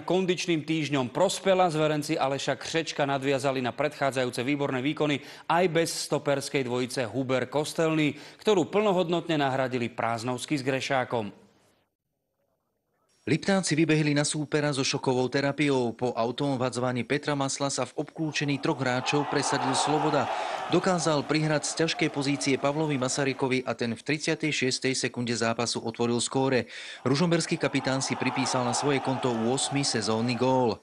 kondičným týždňom prospela. Zverenci Aleša Křečka nadviazali na predchádzajúce výborné výkony aj bez stoperskej dvojice Huber Kostelný, ktorú plnohodnotne nahradili Prázdnovský s Grešákom. Liptáci vybehli na súpera so šokovou terapiou. Po autovom vadzovaní Petra Masla sa v obklúčení troch hráčov presadil Sloboda. Dokázal prihrať z ťažkej pozície Pavlovi Masarykovi a ten v 36. sekunde zápasu otvoril skóre. Ružomberský kapitán si pripísal na svoje konto 8. sezónny gól.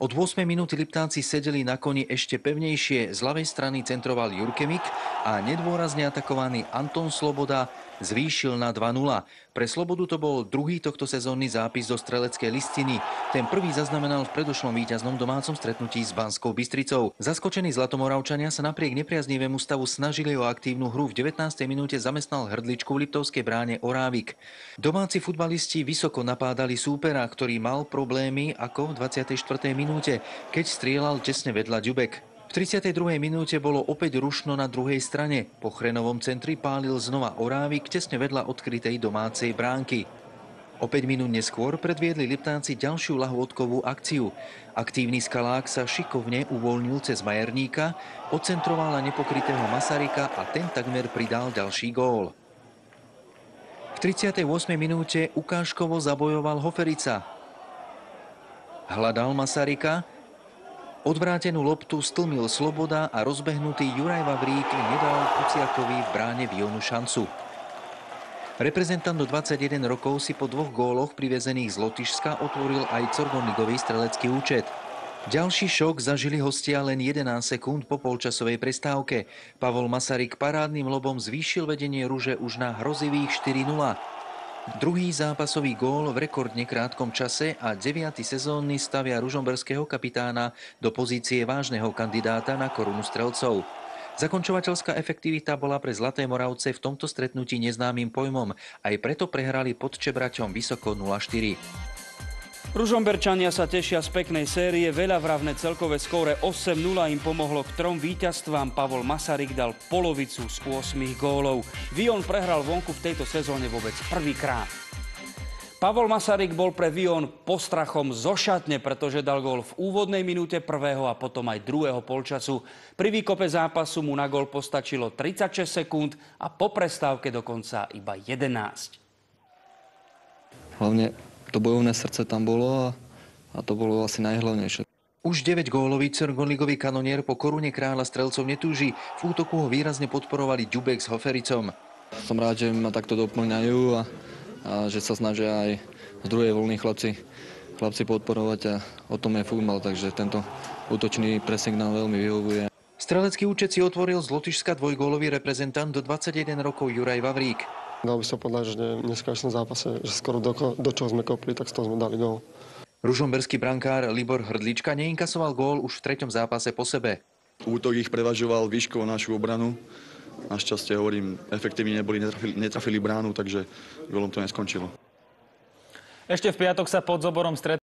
Od 8. minúty Liptáci sedeli na koni ešte pevnejšie. Z ľavej strany centroval Jurkemik a nedôrazne atakovaný Anton Sloboda zvýšil na 2-0. Pre Slobodu to bol druhý tohto sezónny zápis do streleckej listiny. Ten prvý zaznamenal v predošlom víťaznom domácom stretnutí s Banskou Bystricou. Zaskočení Zlatomoravčania sa napriek nepriaznivému stavu snažili o aktívnu hru. V 19. minúte zamestnal hrdličku v Liptovskej bráne Orávik. Domáci futbalisti vysoko napádali súpera, ktorý mal problémy ako v 24. minúte, keď strieľal tesne vedľa Ďubek. V 32. minúte bolo opäť rušno na druhej strane. Po Chrenovom centri pálil znova Orávik tesne vedľa odkrytej domácej bránky. O 5 minút neskôr predviedli Liptáci ďalšiu lahôdkovú akciu. Aktívny Skalák sa šikovne uvoľnil cez Majerníka, odcentroval na nepokrytého Masaryka a ten takmer pridal ďalší gól. V 38. minúte ukážkovo zabojoval Hoferica. Hľadal Masaryka, odvrátenú loptu stlmil Sloboda a rozbehnutý Juraj Vavrík nedal Kuciakovi v bráne Vionu šancu. Reprezentant do 21 rokov si po dvoch góloch privezených z Lotyšska otvoril aj Corgonligový strelecký účet. Ďalší šok zažili hostia len 11 sekúnd po polčasovej prestávke. Pavol Masaryk parádnym lobom zvýšil vedenie Ruže už na hrozivých 4-0. Druhý zápasový gól v rekordne krátkom čase a 9. sezónny stavia ružomberského kapitána do pozície vážneho kandidáta na korunu strelcov. Zakončovateľská efektivita bola pre Zlaté Moravce v tomto stretnutí neznámym pojmom, aj preto prehrali pod Čebraťom vysoko 0-4. Ružomberčania sa tešia z peknej série, veľavravné celkové skóre 8-0 im pomohlo k 3 víťazstvám. Pavol Masaryk dal polovicu z 8 gólov. Vion prehral vonku v tejto sezóne vôbec prvýkrát. Pavol Masaryk bol pre Vion postrachom zo šatne, pretože dal gól v úvodnej minúte prvého a potom aj druhého polčasu. Pri výkope zápasu mu na gól postačilo 36 sekúnd a po prestávke dokonca iba 11. Hlavne to bojovné srdce tam bolo a to bolo asi najhlavnejšie. Už 9-gólový Corgonligový kanonier po korune kráľa strelcov netúži. V útoku ho výrazne podporovali Ďubek s Hofericom. Som rád, že ma takto doplňajú a že sa snažia aj z druhej voľní chlapci podporovať a o tom je futbal, takže tento útočný pressing nám veľmi vyhovuje. Strelecký účet si otvoril z Lotyšska dvojgólový reprezentant do 21 rokov Juraj Vavrík. Dal by sa povedať, že v dneskajšom zápase, že skoro do čoho sme kopli, tak z toho sme dali gól. Ružomberský brankár Libor Hrdlička neinkasoval gól už v 3. zápase po sebe. Útok ich prevažoval výškovo našu obranu. Našťastie, hovorím, efektívne netrafili bránu, takže gólom to neskončilo. Ešte v piatok sa pod Zoborom stretli